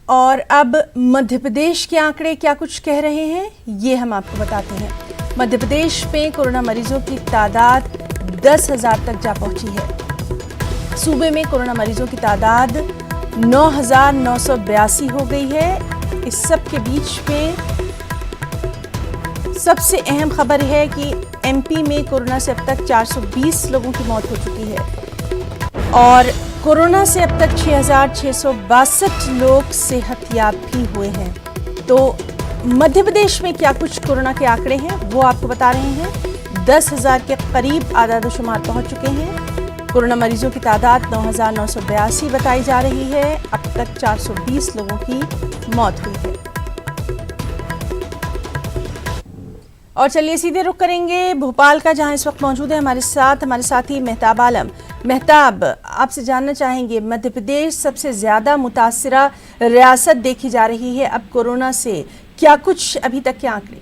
और अब मध्य प्रदेश के आंकड़े क्या कुछ कह रहे हैं, ये हम आपको बताते हैं। मध्य प्रदेश में कोरोना मरीजों की तादाद 10,000 तक जा पहुंची है। सूबे में कोरोना मरीजों की तादाद 9,982 हो गई है। इस सब के बीच में सबसे अहम खबर है कि एमपी में कोरोना से अब तक 420 लोगों की मौत हो चुकी है और कोरोना से अब तक 6,662 लोग सेहतयाब भी हुए हैं। तो मध्य प्रदेश में क्या कुछ कोरोना के आंकड़े हैं वो आपको बता रहे हैं। 10,000 के करीब आदादोशुमार पहुंच चुके हैं। कोरोना मरीजों की तादाद 9,982 बताई जा रही है। अब तक 420 लोगों की मौत हुई है। और चलिए सीधे रुख करेंगे भोपाल का, जहां इस वक्त मौजूद है हमारे साथी मेहताब आलम। मेहताब, आपसे जानना चाहेंगे, मध्य प्रदेश सबसे ज्यादा मुतासिरा रियासत देखी जा रही है अब कोरोना से, क्या कुछ अभी तक के आंकड़े?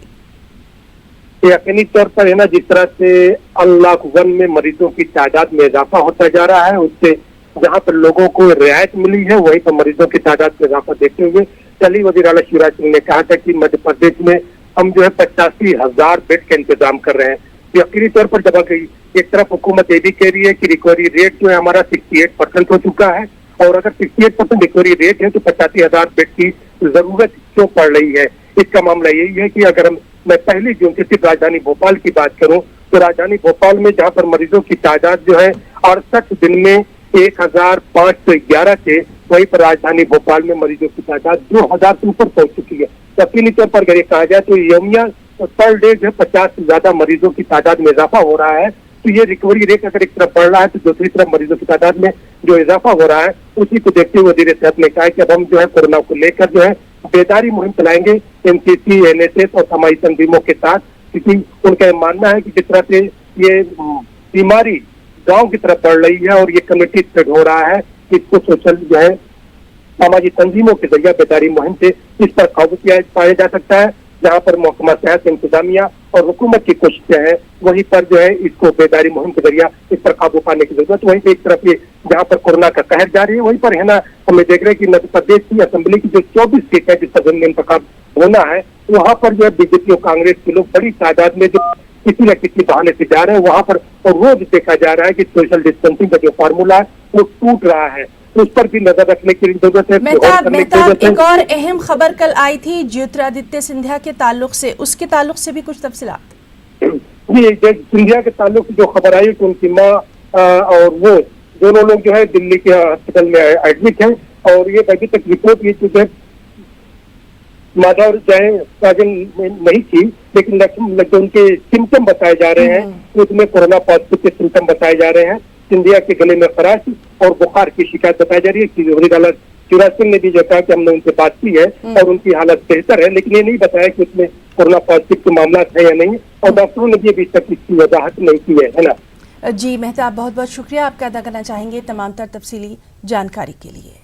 यकीनी तौर पर है ना, जिस तरह से अनलॉक 1 में मरीजों की तादाद में इजाफा होता जा रहा है, उससे जहां पर लोगों को रियायत मिली है वहीं पर मरीजों की तादाद में इजाफा देखते हुए कल वज़ीर आला शिवराज सिंह ने कहा था कि मध्य प्रदेश में हम जो है 85,000 बेड का इंतजाम कर रहे हैं। यकीनी तौर पर जब एक तरफ हुकूमत ये भी कह रही है कि रिकवरी रेट जो है हमारा 68% हो चुका है, और अगर 68% रिकवरी रेट है तो 85,000 बेड की जरूरत क्यों पड़ रही है। इसका मामला यही है कि अगर मैं पहली जून से सिर्फ राजधानी भोपाल की बात करूं तो राजधानी भोपाल में जहां पर मरीजों की तादाद जो है 68 दिन में 1,511 थे, वहीं पर राजधानी भोपाल में मरीजों की तादाद 2,000 से ऊपर पहुंच चुकी है। यकीनी तौर पर अगर ये कहा जाए तो यौमिया पर डे जो 50 से ज्यादा मरीजों की तादाद में इजाफा हो रहा है। तो ये रिकवरी रेट अगर एक तरफ बढ़ रहा है तो दूसरी तरफ मरीजों की तादाद में जो इजाफा हो रहा है उसी को देखते हुए वज़ीर सेहत ने कहा कि अब हम जो है कोरोना को लेकर जो है बेदारी मुहिम चलाएंगे एमसीसी, एनएसएस और समाजी तंजीमों के साथ, क्योंकि उनका मानना है कि जिस तरह से ये बीमारी गाँव की तरफ बढ़ रही है और ये कम्युनिटी स्प्रेड हो रहा है, इसको सोशल जो है सामाजिक तंजीमों के जरिए बेदारी मुहिम से इस पर काबू पाया जा सकता है। जहां पर महकमा सेहत, इंतजामिया और हुकूमत की कोशिशें हैं वहीं पर जो है इसको बेदारी मुहिम के जरिए इस पर काबू पाने की जरूरत। वहीं पर एक तरफ ये जहां पर कोरोना का कहर जारी है वहीं पर है ना, हमें देख रहे हैं कि मध्य प्रदेश की असेंबली की जो 24 सीट है जिस पर इंतखाब होना है, वहां पर जो है बीजेपी और कांग्रेस के लोग बड़ी तादाद में जो किसी न किसी बहाने से जा रहे हैं वहां पर, और रोज देखा जा रहा है कि सोशल डिस्टेंसिंग का जो फार्मूला है वो टूट रहा है, उस पर भी नजर रखने की जरूरत है। मेहताब, एक और अहम खबर कल आई थी ज्योतिरादित्य सिंधिया के ताल्लुक से, उसके ताल्लुक से भी कुछ तफसीलात? जी, सिंधिया के ताल्लुक से जो खबर आई कि उनकी माँ और वो दोनों लोग जो है दिल्ली के हॉस्पिटल में एडमिट हैं, और ये अभी तक रिपोर्ट ये चुके माधव राजन नहीं थी, लेकिन जो उनके सिम्टम बताए जा रहे हैं उसमें कोरोना पॉजिटिव के सिम्टम बताए जा रहे हैं। सिंधिया के गले में खराश और बुखार की शिकायत बताई जा रही है। वज़ीर आला शिवराज सिंह ने भी जो कहा कि हमने उनसे बात की है और उनकी हालत बेहतर है, लेकिन ये नहीं बताया कि उसमें कोरोना पॉजिटिव के मामला है या नहीं, और डॉक्टरों ने भी अभी तक इसकी वजाहत नहीं की है ना। जी मेहताब, बहुत बहुत शुक्रिया आपका अदा करना चाहेंगे तमाम तर तफसीली जानकारी के लिए।